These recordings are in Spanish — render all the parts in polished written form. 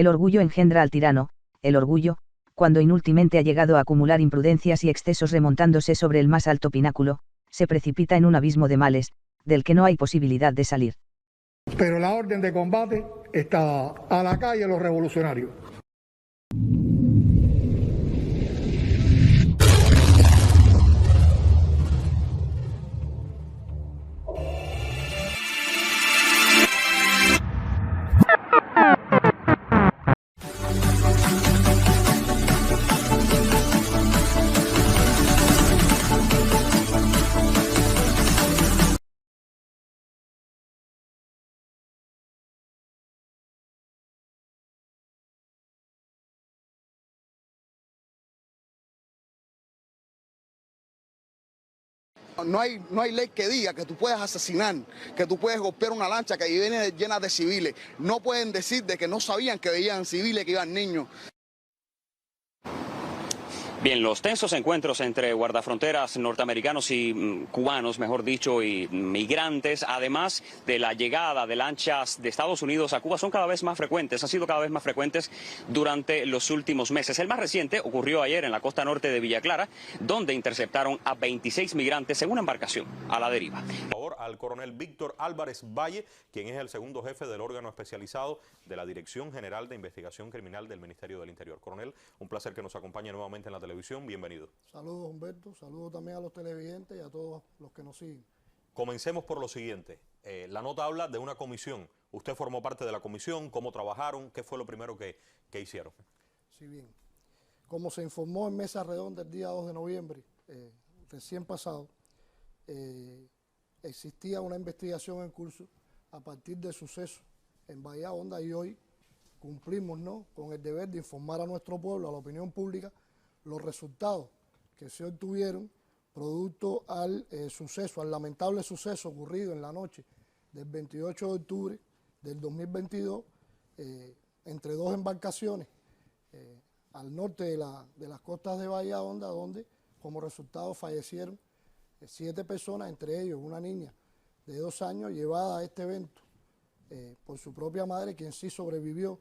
orgullo engendra al tirano, el orgullo, cuando inútilmente ha llegado a acumular imprudencias y excesos remontándose sobre el más alto pináculo, se precipita en un abismo de males, del que no hay posibilidad de salir. Pero la orden de combate está a la calle los revolucionarios. No hay ley que diga que tú puedes asesinar, que tú puedes golpear una lancha que viene llena de civiles. No pueden decir de que no sabían que veían civiles, que iban niños. Bien, los tensos encuentros entre guardafronteras norteamericanos y cubanos, mejor dicho, y migrantes, además de la llegada de lanchas de Estados Unidos a Cuba, son cada vez más frecuentes, han sido cada vez más frecuentes durante los últimos meses. El más reciente ocurrió ayer en la costa norte de Villa Clara, donde interceptaron a 26 migrantes en una embarcación a la deriva. Al coronel Víctor Álvarez Valle, quien es el segundo jefe del órgano especializado de la Dirección General de Investigación Criminal del Ministerio del Interior. Coronel, un placer que nos acompañe nuevamente en la televisión. Bienvenido. Saludos, Humberto. Saludos también a los televidentes y a todos los que nos siguen. Comencemos por lo siguiente. La nota habla de una comisión. Usted formó parte de la comisión. ¿Cómo trabajaron? ¿Qué fue lo primero que hicieron? Sí, bien. Como se informó en Mesa Redonda el día 2 de noviembre, recién pasado, existía una investigación en curso a partir de sucesos en Bahía Honda y hoy cumplimos, ¿no?, con el deber de informar a nuestro pueblo, a la opinión pública, los resultados que se obtuvieron producto al suceso, al lamentable suceso ocurrido en la noche del 28 de octubre del 2022 entre dos embarcaciones al norte de las costas de Bahía Honda, donde como resultado fallecieron 7 personas, entre ellos una niña de 2 años llevada a este evento por su propia madre, quien sí sobrevivió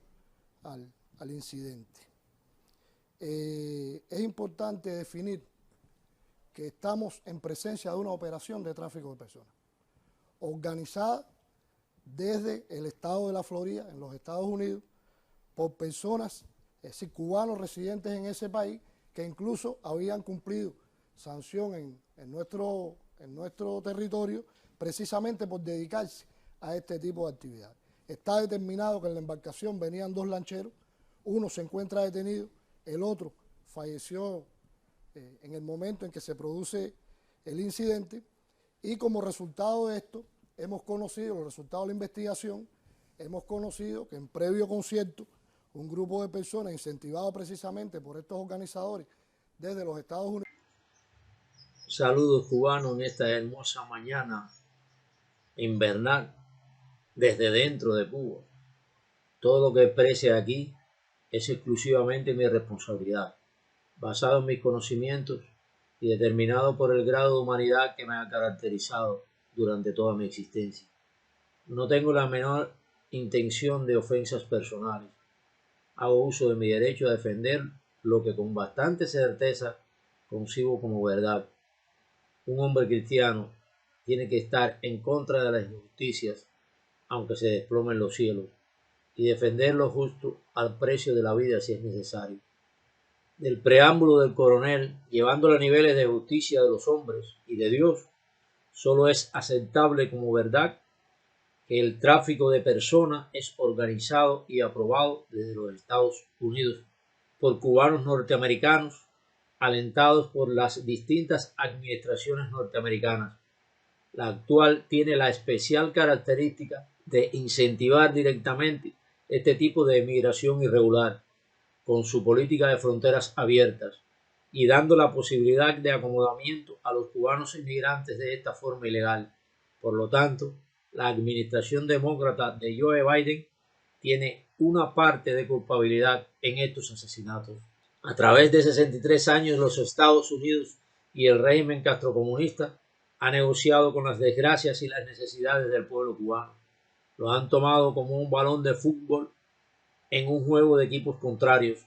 al incidente. Es importante definir que estamos en presencia de una operación de tráfico de personas, organizada desde el estado de la Florida, en los Estados Unidos, por personas, es decir, cubanos residentes en ese país, que incluso habían cumplido sanción en nuestro territorio, precisamente por dedicarse a este tipo de actividades. Está determinado que en la embarcación venían 2 lancheros, uno se encuentra detenido, el otro falleció en el momento en que se produce el incidente, y como resultado de esto, hemos conocido los resultados de la investigación, hemos conocido que en previo concierto, un grupo de personas incentivado precisamente por estos organizadores desde los Estados Unidos. Saludos cubanos en esta hermosa mañana invernal desde dentro de Cuba. Todo lo que exprese aquí es exclusivamente mi responsabilidad, basado en mis conocimientos y determinado por el grado de humanidad que me ha caracterizado durante toda mi existencia. No tengo la menor intención de ofensas personales. Hago uso de mi derecho a defender lo que con bastante certeza concibo como verdad. Un hombre cristiano tiene que estar en contra de las injusticias, aunque se desplomen los cielos, y defender lo justo al precio de la vida si es necesario. Del preámbulo del coronel, llevándolo a niveles de justicia de los hombres y de Dios, solo es aceptable como verdad que el tráfico de personas es organizado y aprobado desde los Estados Unidos por cubanos norteamericanos, alentados por las distintas administraciones norteamericanas. La actual tiene la especial característica de incentivar directamente este tipo de migración irregular, con su política de fronteras abiertas y dando la posibilidad de acomodamiento a los cubanos inmigrantes de esta forma ilegal. Por lo tanto, la administración demócrata de Joe Biden tiene una parte de culpabilidad en estos asesinatos. A través de 63 años, los Estados Unidos y el régimen castrocomunista han negociado con las desgracias y las necesidades del pueblo cubano. Lo han tomado como un balón de fútbol en un juego de equipos contrarios,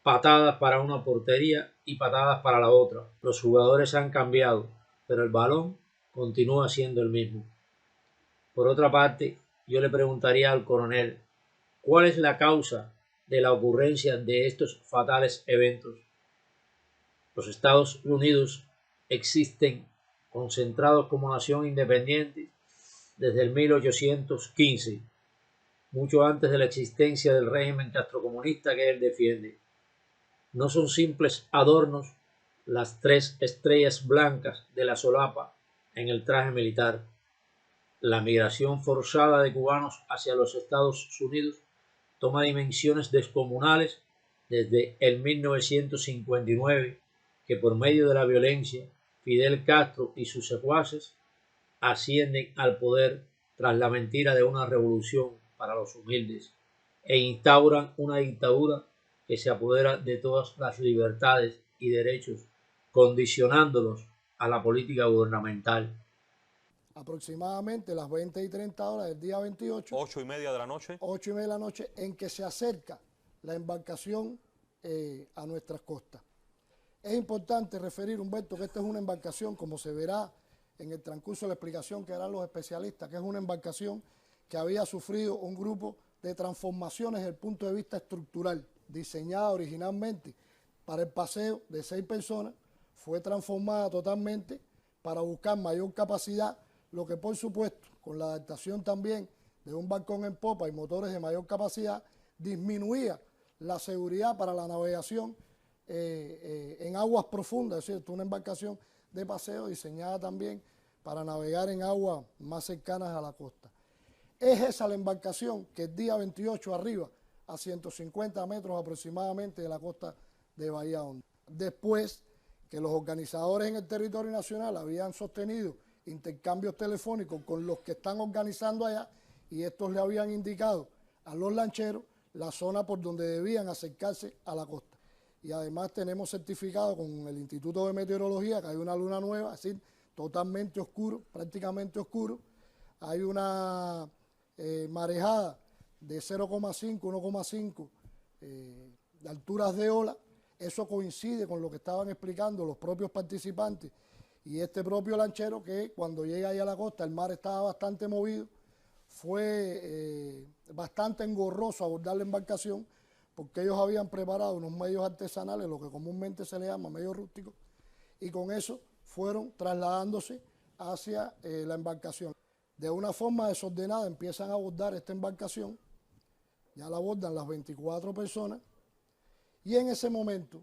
patadas para una portería y patadas para la otra. Los jugadores han cambiado, pero el balón continúa siendo el mismo. Por otra parte, yo le preguntaría al coronel, ¿cuál es la causa de la ocurrencia de estos fatales eventos? Los Estados Unidos existen concentrados como nación independiente desde el 1815, mucho antes de la existencia del régimen castrocomunista que él defiende. No son simples adornos las 3 estrellas blancas de la solapa en el traje militar. La migración forzada de cubanos hacia los Estados Unidos toma dimensiones descomunales desde el 1959, que por medio de la violencia, Fidel Castro y sus secuaces ascienden al poder tras la mentira de una revolución para los humildes e instauran una dictadura que se apodera de todas las libertades y derechos, condicionándolos a la política gubernamental. Aproximadamente las 20 y 30 horas del día 28. 8:30 de la noche. 8:30 de la noche, en que se acerca la embarcación a nuestras costas. Es importante referir, Humberto, que esta es una embarcación, como se verá en el transcurso de la explicación que harán los especialistas, que es una embarcación que había sufrido un grupo de transformaciones desde el punto de vista estructural, diseñada originalmente para el paseo de 6 personas, fue transformada totalmente para buscar mayor capacidad, lo que por supuesto, con la adaptación también de un balcón en popa y motores de mayor capacidad, disminuía la seguridad para la navegación en aguas profundas, es decir, una embarcación de paseo diseñada también para navegar en aguas más cercanas a la costa. Es esa la embarcación que el día 28 arriba, a 150 metros aproximadamente de la costa de Bahía Honda. Después que los organizadores en el territorio nacional habían sostenido intercambios telefónicos con los que están organizando allá, y estos le habían indicado a los lancheros la zona por donde debían acercarse a la costa. Y además tenemos certificado con el Instituto de Meteorología que hay una luna nueva, es decir, totalmente oscuro, prácticamente oscuro. Hay una marejada de 0,5, 1,5 de alturas de ola. Eso coincide con lo que estaban explicando los propios participantes y este propio lanchero, que cuando llega ahí a la costa el mar estaba bastante movido. Fue bastante engorroso abordar la embarcación porque ellos habían preparado unos medios artesanales, lo que comúnmente se le llama medios rústicos, y con eso fueron trasladándose hacia la embarcación. De una forma desordenada empiezan a abordar esta embarcación, ya la abordan las 24 personas, y en ese momento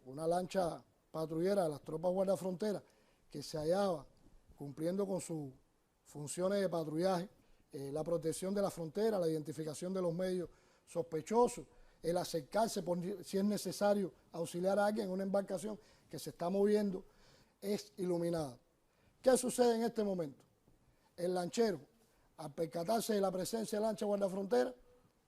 una lancha patrullera de las tropas guardafronteras que se hallaba cumpliendo con sus funciones de patrullaje, la protección de la frontera, la identificación de los medios sospechosos, el acercarse por si es necesario auxiliar a alguien en una embarcación que se está moviendo, es iluminada. ¿Qué sucede en este momento? El lanchero, al percatarse de la presencia de lancha guardafrontera,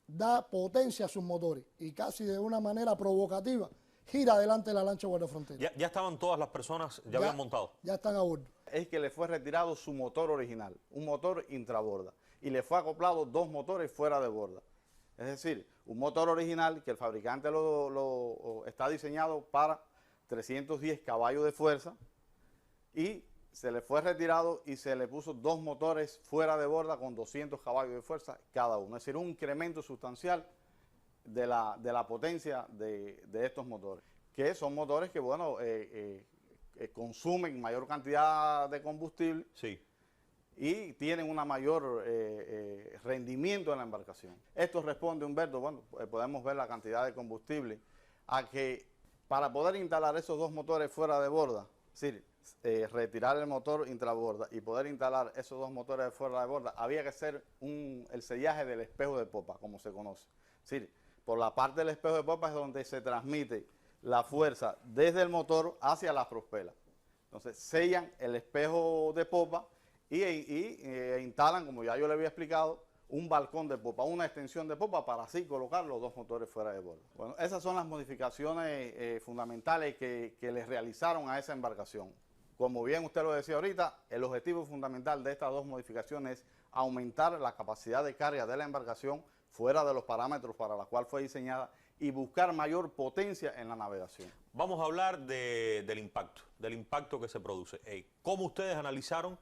da potencia a sus motores y casi de una manera provocativa gira adelante la lancha guardafrontera. Ya estaban todas las personas, ya habían montado. Ya están a bordo. Es que le fue retirado su motor original, un motor intraborda, y le fue acoplado 2 motores fuera de borda. Es decir, un motor original que el fabricante está diseñado para 310 caballos de fuerza, y se le fue retirado y se le puso 2 motores fuera de borda con 200 caballos de fuerza cada uno. Es decir, un incremento sustancial de la potencia de estos motores, que son motores que, bueno, consumen mayor cantidad de combustible. Sí. Y tienen una mayor rendimiento en la embarcación. Esto responde, Humberto, bueno, podemos ver la cantidad de combustible, a que para poder instalar esos 2 motores fuera de borda, es decir, retirar el motor intraborda y poder instalar esos 2 motores fuera de borda, había que hacer el sellaje del espejo de popa, como se conoce. Es decir, por la parte del espejo de popa es donde se transmite la fuerza desde el motor hacia las prospelas. Entonces sellan el espejo de popa y instalan, como ya yo le había explicado, un balcón de popa, una extensión de popa, para así colocar los 2 motores fuera de borda. Bueno, esas son las modificaciones fundamentales que les realizaron a esa embarcación. Como bien usted lo decía ahorita, el objetivo fundamental de estas 2 modificaciones es aumentar la capacidad de carga de la embarcación fuera de los parámetros para los cuales fue diseñada y buscar mayor potencia en la navegación. Vamos a hablar del impacto que se produce. ¿Cómo ustedes analizaron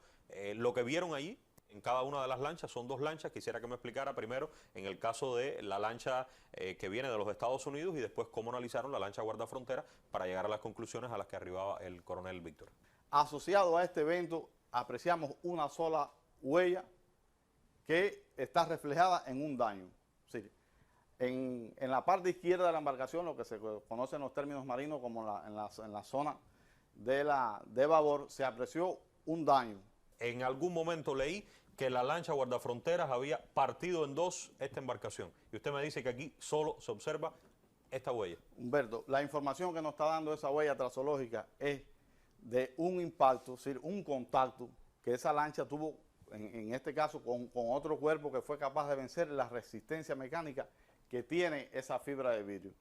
lo que vieron allí en cada una de las lanchas? Son 2 lanchas, quisiera que me explicara primero en el caso de la lancha que viene de los Estados Unidos y después cómo analizaron la lancha guardafrontera para llegar a las conclusiones a las que arribaba el coronel Víctor. Asociado a este evento apreciamos una sola huella que está reflejada en un daño. Sí. En la parte izquierda de la embarcación, lo que se conoce en los términos marinos como en la zona de babor, se apreció un daño. En algún momento leí que la lancha guardafronteras había partido en 2 esta embarcación. Y usted me dice que aquí solo se observa esta huella. Humberto, la información que nos está dando esa huella trasológica es de un impacto, es decir, un contacto que esa lancha tuvo, en este caso, con otro cuerpo que fue capaz de vencer la resistencia mecánica que tiene esa fibra de vidrio.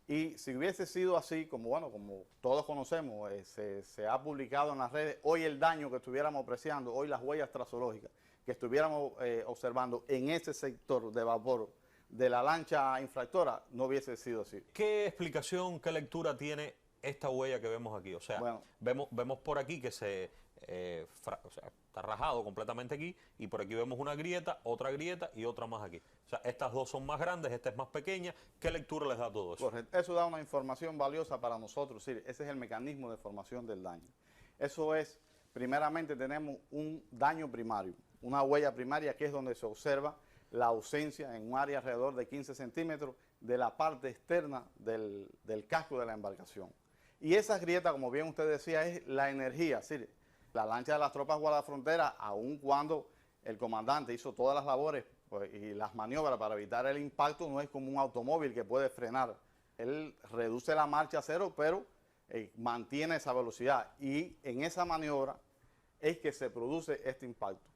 Y si hubiese sido así, como todos conocemos, se ha publicado en las redes, hoy el daño que estuviéramos apreciando, hoy las huellas trasológicas que estuviéramos observando en ese sector de vapor de la lancha infractora, no hubiese sido así. ¿Qué explicación, qué lectura tiene esta huella que vemos aquí? O sea, vemos por aquí que está rajado completamente aquí, y por aquí vemos una grieta, otra grieta y otra más aquí. O sea, estas 2 son más grandes, esta es más pequeña. ¿Qué lectura les da todo eso? Correcto. Eso da una información valiosa para nosotros. Sí, ese es el mecanismo de formación del daño. Eso es, primeramente tenemos un daño primario, una huella primaria que es donde se observa la ausencia en un área alrededor de 15 centímetros de la parte externa del casco de la embarcación. Y esa grieta, como bien usted decía, es la energía. Sí, la lancha de las tropas guardafronteras, aun cuando el comandante hizo todas las labores y las maniobras para evitar el impacto, no es como un automóvil que puede frenar. Él reduce la marcha a 0, pero mantiene esa velocidad. Y en esa maniobra es que se produce este impacto.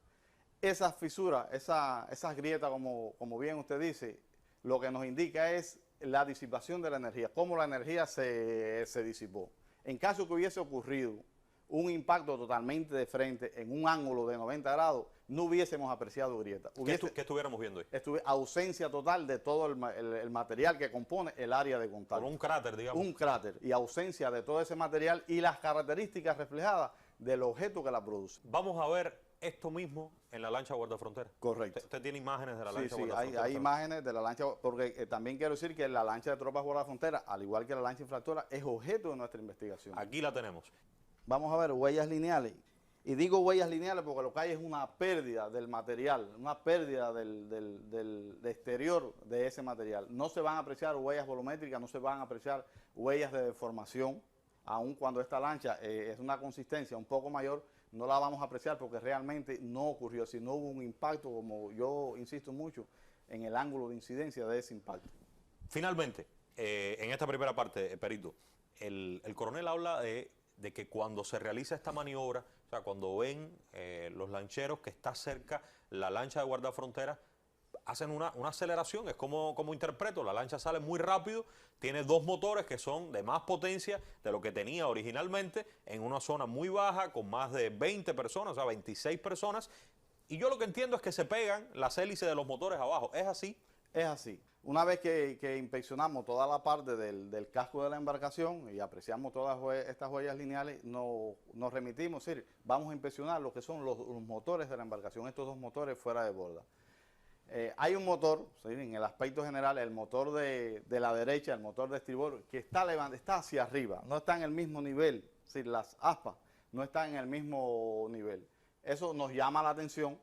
Esas fisuras, esas grietas, como bien usted dice, lo que nos indica es la disipación de la energía, cómo la energía se disipó. En caso que hubiese ocurrido un impacto totalmente de frente en un ángulo de 90 grados, no hubiésemos apreciado grietas. ¿Qué estuviéramos viendo ahí? Ausencia total de todo el material que compone el área de contacto. Por un cráter, digamos. Un cráter, y ausencia de todo ese material y las características reflejadas del objeto que la produce. Vamos a ver esto mismo en la lancha guardafrontera. Correcto. ¿Usted tiene imágenes de la lancha Sí, guardafrontera? hay imágenes de la lancha, porque también quiero decir que la lancha de tropas guardafrontera, al igual que la lancha infractora, es objeto de nuestra investigación. Aquí la tenemos. Vamos a ver huellas lineales. Y digo huellas lineales porque lo que hay es una pérdida del material, una pérdida del exterior de ese material. No se van a apreciar huellas volumétricas, no se van a apreciar huellas de deformación, aun cuando esta lancha es una consistencia un poco mayor, no la vamos a apreciar porque realmente no ocurrió, si no hubo un impacto, como yo insisto mucho, en el ángulo de incidencia de ese impacto. Finalmente, en esta primera parte, Perito, el coronel habla de que cuando se realiza esta maniobra, o sea, cuando ven los lancheros que está cerca la lancha de guardafronteras, hacen una aceleración. Es como interpreto, la lancha sale muy rápido, tiene 2 motores que son de más potencia de lo que tenía originalmente, en una zona muy baja, con más de 20 personas, o sea, 26 personas, y yo lo que entiendo es que se pegan las hélices de los motores abajo. ¿Es así? Es así. Una vez que inspeccionamos toda la parte del casco de la embarcación y apreciamos todas estas huellas lineales, nos remitimos, es decir, vamos a inspeccionar lo que son los motores de la embarcación, estos 2 motores fuera de borda. Hay un motor, ¿sí?, en el aspecto general, el motor de la derecha, el motor de estribor, que está hacia arriba, no está en el mismo nivel, es decir, las aspas no están en el mismo nivel. Eso nos llama la atención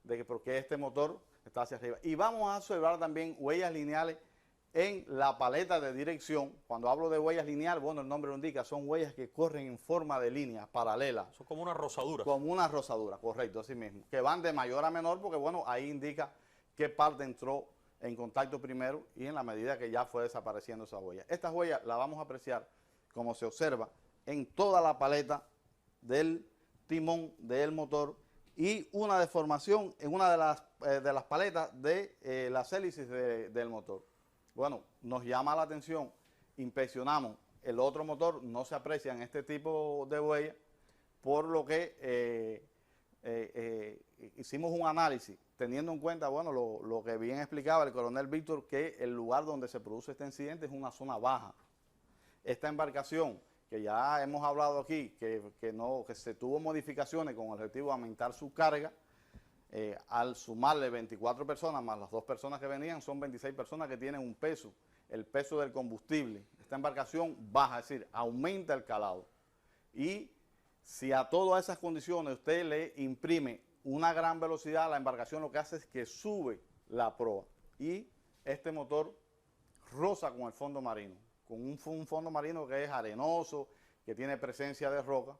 de que porque este motor está hacia arriba. Y vamos a observar también huellas lineales en la paleta de dirección. Cuando hablo de huellas lineales, bueno, el nombre lo indica, son huellas que corren en forma de línea paralela. Son como una rosadura. Como una rosadura, correcto, así mismo. Que van de mayor a menor porque, bueno, ahí indica qué parte entró en contacto primero y en la medida que ya fue desapareciendo esa huella. Estas huellas las vamos a apreciar, como se observa, en toda la paleta del timón del motor y una deformación en una de las paletas de las hélices del motor. Bueno, nos llama la atención, inspeccionamos el otro motor, no se aprecian este tipo de huellas, por lo que hicimos un análisis teniendo en cuenta, bueno, lo que bien explicaba el coronel Víctor, que el lugar donde se produce este incidente es una zona baja. Esta embarcación, que ya hemos hablado aquí, que se tuvo modificaciones con el objetivo de aumentar su carga, al sumarle 24 personas más las 2 personas que venían, son 26 personas que tienen un peso, el peso del combustible. Esta embarcación baja, es decir, aumenta el calado. Y si a todas esas condiciones usted le imprime una gran velocidad, la embarcación lo que hace es que sube la proa. Y este motor roza con el fondo marino, con un fondo marino que es arenoso, que tiene presencia de roca.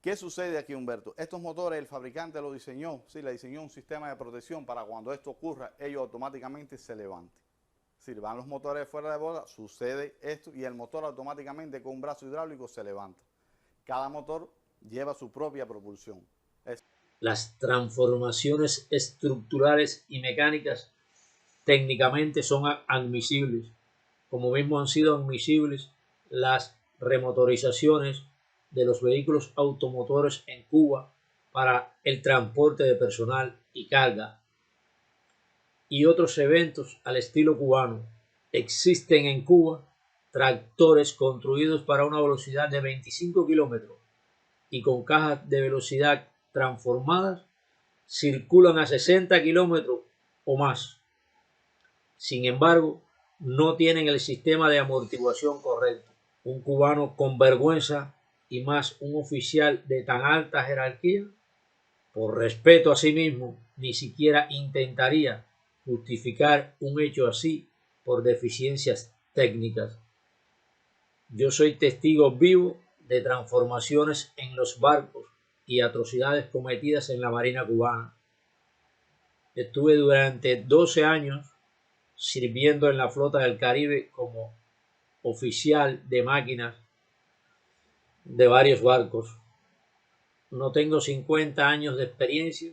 ¿Qué sucede aquí, Humberto? Estos motores el fabricante lo diseñó, sí, le diseñó un sistema de protección para cuando esto ocurra, ellos automáticamente se levanten. Si van los motores fuera de borda, sucede esto y el motor automáticamente con un brazo hidráulico se levanta. Cada motor lleva su propia propulsión. Las transformaciones estructurales y mecánicas técnicamente son admisibles, como mismo han sido admisibles las remotorizaciones de los vehículos automotores en Cuba para el transporte de personal y carga y otros eventos al estilo cubano. Existen en Cuba tractores construidos para una velocidad de 25 kilómetros y con cajas de velocidad transformadas circulan a 60 kilómetros o más. Sin embargo, no tienen el sistema de amortiguación correcto. Un cubano con vergüenza y más un oficial de tan alta jerarquía, por respeto a sí mismo, ni siquiera intentaría justificar un hecho así por deficiencias técnicas. Yo soy testigo vivo de transformaciones en los barcos y atrocidades cometidas en la Marina cubana. Estuve durante 12 años sirviendo en la flota del Caribe como oficial de máquinas de varios barcos. No tengo 50 años de experiencia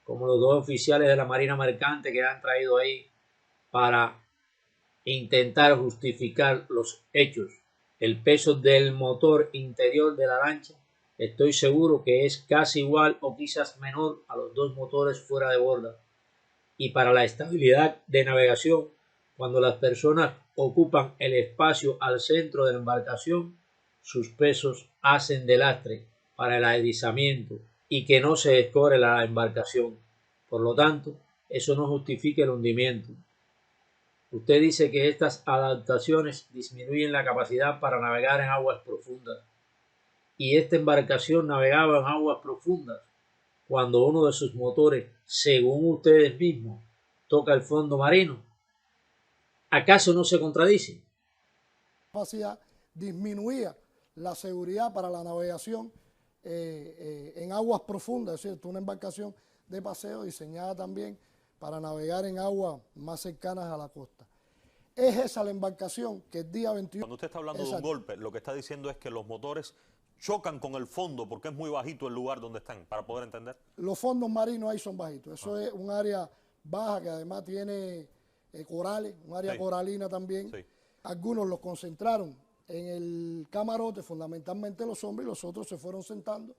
como los 2 oficiales de la Marina Mercante que han traído ahí para intentar justificar los hechos. El peso del motor interior de la lancha estoy seguro que es casi igual o quizás menor a los 2 motores fuera de borda. Y para la estabilidad de navegación, cuando las personas ocupan el espacio al centro de la embarcación, sus pesos hacen de lastre para el deslizamiento y que no se escore la embarcación. Por lo tanto, eso no justifica el hundimiento. Usted dice que estas adaptaciones disminuyen la capacidad para navegar en aguas profundas. Y esta embarcación navegaba en aguas profundas cuando uno de sus motores, según ustedes mismos, toca el fondo marino. ¿Acaso no se contradice? La capacidad disminuía la seguridad para la navegación en aguas profundas, es decir, una embarcación de paseo diseñada también para navegar en aguas más cercanas a la costa. Es esa la embarcación que el día 21... Cuando usted está hablando de un golpe, lo que está diciendo es que los motores chocan con el fondo porque es muy bajito el lugar donde están, para poder entender. Los fondos marinos ahí son bajitos. Eso es un área baja que además tiene corales, un área coralina también. Sí. Algunos los concentraron en el camarote, fundamentalmente los hombres, y los otros se fueron sentando,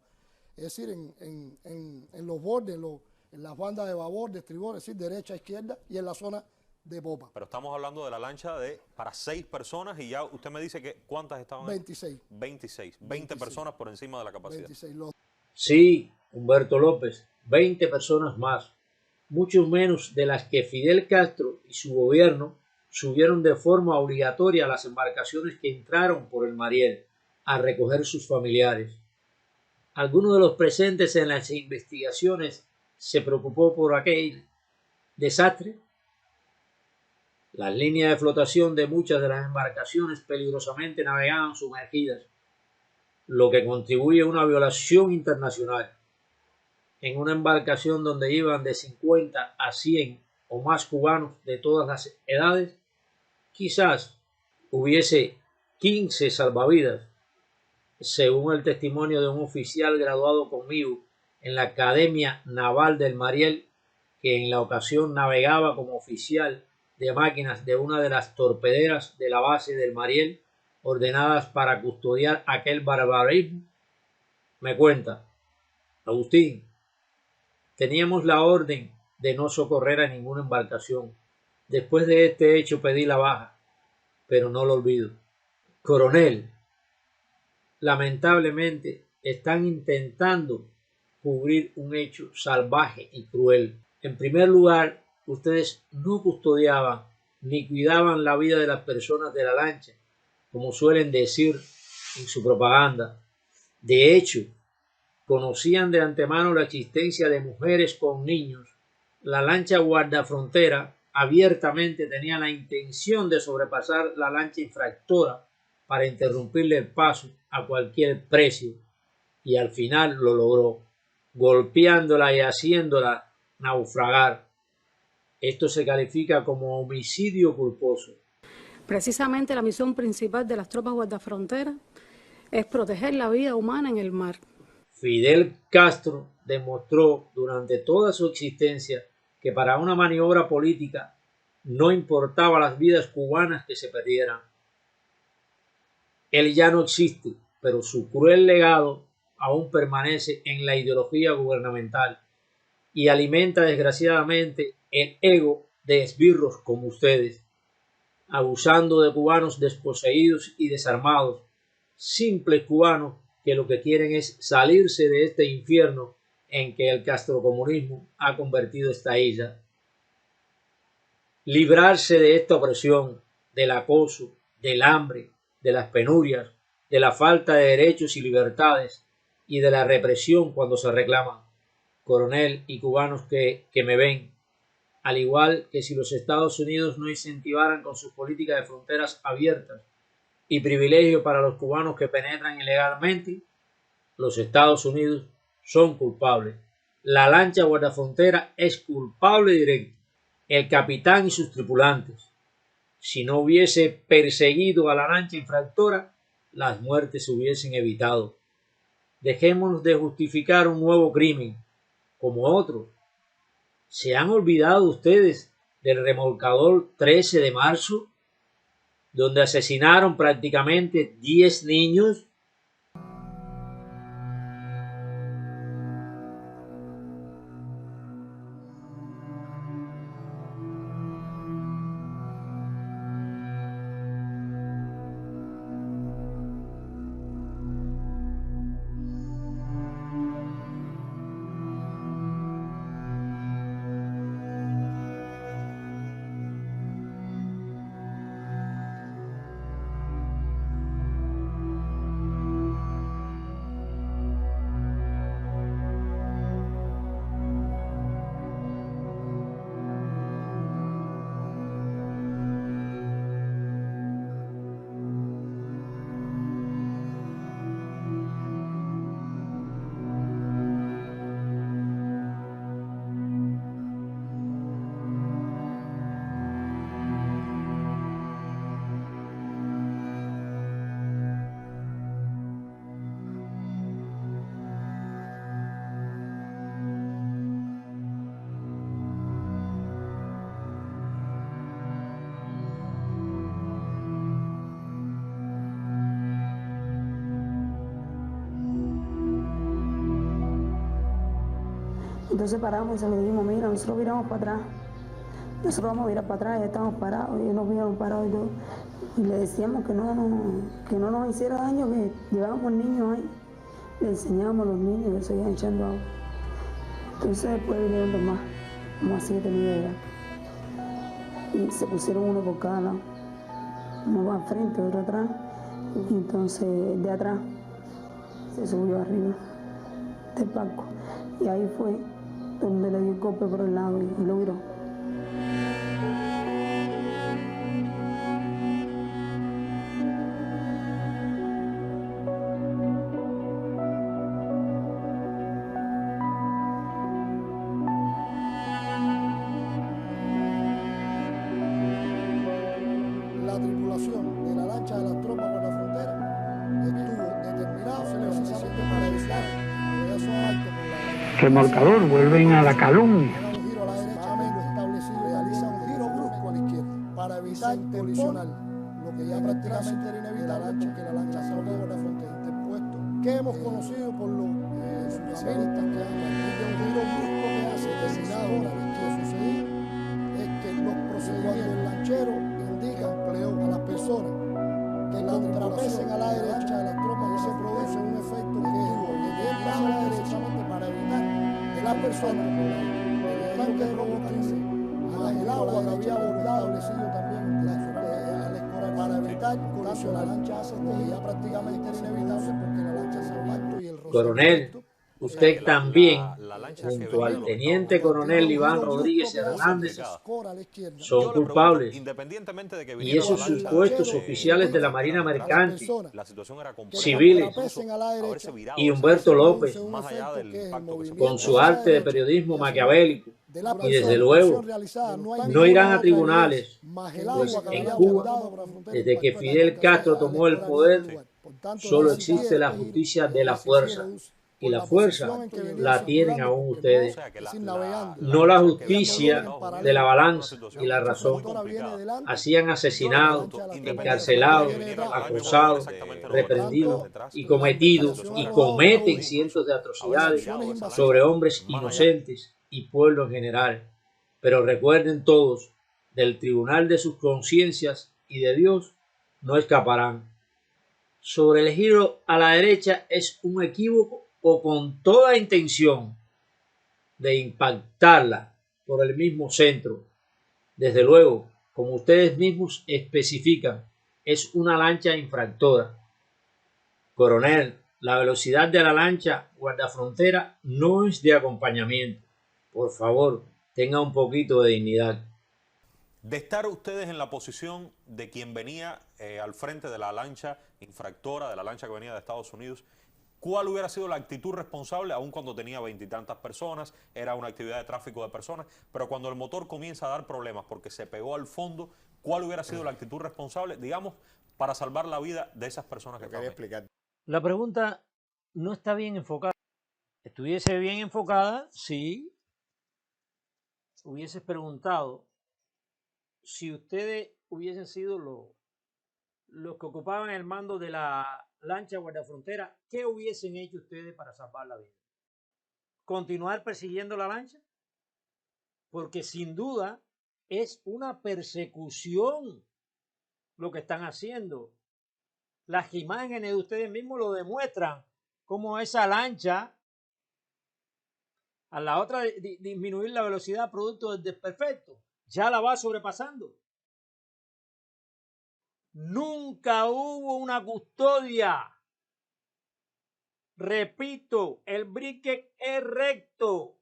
es decir, en los bordes, en las bandas de babor, de estribor, es decir, derecha, izquierda, y en la zona de popa. Pero estamos hablando de la lancha para 6 personas y ya usted me dice que ¿cuántas estaban? 26. 26. 20 personas por encima de la capacidad. 26. Sí, Humberto López, 20 personas más, mucho menos de las que Fidel Castro y su gobierno subieron de forma obligatoria a las embarcaciones que entraron por el Mariel a recoger sus familiares. ¿Alguno de los presentes en las investigaciones se preocupó por aquel desastre? Las líneas de flotación de muchas de las embarcaciones peligrosamente navegaban sumergidas, lo que contribuye a una violación internacional. En una embarcación donde iban de 50 a 100 o más cubanos de todas las edades, quizás hubiese 15 salvavidas, según el testimonio de un oficial graduado conmigo en la Academia Naval del Mariel, que en la ocasión navegaba como oficial de máquinas de una de las torpederas de la base del Mariel, ordenadas para custodiar aquel barbarismo. Me cuenta: Agustín, teníamos la orden de no socorrer a ninguna embarcación. Después de este hecho pedí la baja, pero no lo olvido. Coronel, lamentablemente están intentando cubrir un hecho salvaje y cruel. En primer lugar, ustedes no custodiaban ni cuidaban la vida de las personas de la lancha, como suelen decir en su propaganda. De hecho, conocían de antemano la existencia de mujeres con niños. La lancha guardafrontera abiertamente tenía la intención de sobrepasar la lancha infractora para interrumpirle el paso a cualquier precio, y al final lo logró, golpeándola y haciéndola naufragar. Esto se califica como homicidio culposo. Precisamente la misión principal de las tropas guardafronteras es proteger la vida humana en el mar. Fidel Castro demostró durante toda su existencia que para una maniobra política no importaba las vidas cubanas que se perdieran. Él ya no existe, pero su cruel legado aún permanece en la ideología gubernamental y alimenta desgraciadamente el ego de esbirros como ustedes, abusando de cubanos desposeídos y desarmados, simples cubanos que lo que quieren es salirse de este infierno en que el castrocomunismo ha convertido esta isla. Librarse de esta opresión, del acoso, del hambre, de las penurias, de la falta de derechos y libertades y de la represión cuando se reclaman. Coronel y cubanos que me ven, al igual que si los Estados Unidos no incentivaran con sus políticas de fronteras abiertas y privilegio para los cubanos que penetran ilegalmente, los Estados Unidos son culpables. La lancha guardafrontera es culpable directo, el capitán y sus tripulantes. Si no hubiese perseguido a la lancha infractora, las muertes se hubiesen evitado. Dejémonos de justificar un nuevo crimen, como otros. ¿Se han olvidado ustedes del remolcador 13 de marzo, donde asesinaron prácticamente 10 niños? Entonces paramos y le dijimos, mira, nosotros viramos para atrás. Nosotros vamos a virar para atrás, ya estamos parados, ellos nos vieron parados y todo. Y le decíamos que no nos hiciera daño, que llevábamos niños ahí. Le enseñábamos a los niños que seguían echando agua. Entonces después vinieron dos más, como a 7 niveles. Y se pusieron uno por cada lado. Uno va al frente, otro atrás. Y entonces el de atrás se subió arriba del barco. Y ahí fue donde le dio el golpe por el lado y lo viró. La tripulación de la lancha de las tropas por la frontera estuvo determinada precisamente para evitar que esos actos remolcador vuelven a la calumnia. un giro a la derecha medio establecido, realiza un giro brusco a la izquierda para evitar colisionar lo que ya prácticamente era inevitable porque la lancha se lo por la frontera interpuesto que hemos conocido por los especialistas que han de un giro brusco que hace determinado lo que ha sucedido es que los procedimientos lancheros indican a las personas que contrapesen a la derecha de las tropas y se produce un efecto que entra a la derecha para evitar que las personas el tanque de combustible el agua que había establecido también para evitar que la lancha hace ya prácticamente es inevitable porque la lancha se impactó y el Coronel, usted también, junto al teniente coronel Iván Rodríguez Hernández, son culpables. Y esos supuestos oficiales de la Marina Mercante, civiles, y Humberto López, con su arte de periodismo maquiavélico, y desde luego no irán a tribunales, pues en Cuba, desde que Fidel Castro tomó el poder, solo existe la justicia de la fuerza. Y la fuerza la tienen aún ustedes, no la justicia de la balanza y la razón. Así han asesinado, encarcelado, acusado, reprendido y cometido y cometen cientos de atrocidades sobre hombres inocentes y pueblo en general. Pero recuerden todos, del tribunal de sus conciencias y de Dios no escaparán. Sobre el giro a la derecha es un equívoco o con toda intención de impactarla por el mismo centro. Desde luego, como ustedes mismos especifican, es una lancha infractora. Coronel, la velocidad de la lancha guardafrontera no es de acompañamiento. Por favor, tenga un poquito de dignidad. De estar ustedes en la posición de quien venía al frente de la lancha infractora, de la lancha que venía de Estados Unidos, ¿cuál hubiera sido la actitud responsable, aun cuando tenía 20 y tantas personas, era una actividad de tráfico de personas, pero cuando el motor comienza a dar problemas porque se pegó al fondo, ¿cuál hubiera sido la actitud responsable, digamos, para salvar la vida de esas personas que estaban ahí? La pregunta no está bien enfocada. Estuviese bien enfocada si hubieses preguntado si ustedes hubiesen sido los que ocupaban el mando de la lancha guardafrontera, ¿qué hubiesen hecho ustedes para salvar la vida? ¿Continuar persiguiendo la lancha? Porque sin duda es una persecución lo que están haciendo. Las imágenes de ustedes mismos lo demuestran, como esa lancha, a la otra disminuir la velocidad producto del desperfecto, ya la va sobrepasando. Nunca hubo una custodia. Repito, el briquet es recto.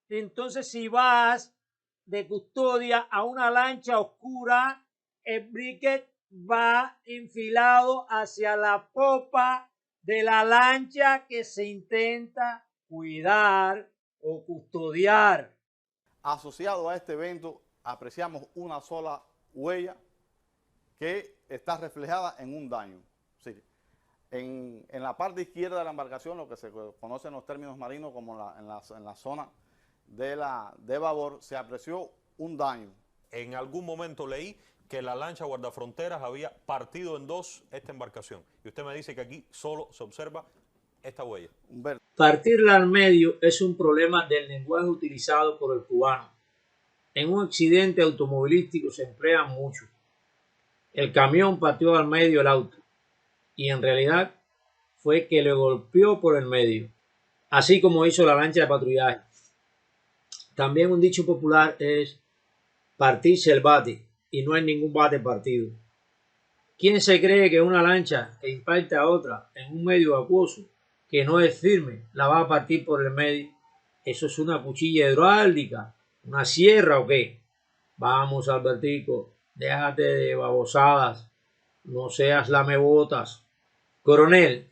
Entonces, si vas de custodia a una lancha oscura, el briquet va enfilado hacia la popa de la lancha que se intenta cuidar o custodiar. Asociado a este evento, apreciamos una sola huella que está reflejada en un daño. Sí. En la parte izquierda de la embarcación, lo que se conoce en los términos marinos como en la zona de babor, se apreció un daño. En algún momento leí que la lancha guardafronteras había partido en dos esta embarcación. Y usted me dice que aquí solo se observa esta huella. Partirla al medio es un problema del lenguaje utilizado por el cubano. En un accidente automovilístico se emplea mucho. El camión partió al medio el auto y en realidad fue que le golpeó por el medio, así como hizo la lancha de patrullaje. También un dicho popular es partirse el bate y no hay ningún bate partido. ¿Quién se cree que una lancha que impacta a otra en un medio acuoso que no es firme la va a partir por el medio? ¿Eso es una cuchilla hidráulica, una sierra o qué? Vamos, Albertico, déjate de babosadas, no seas lamebotas. Coronel,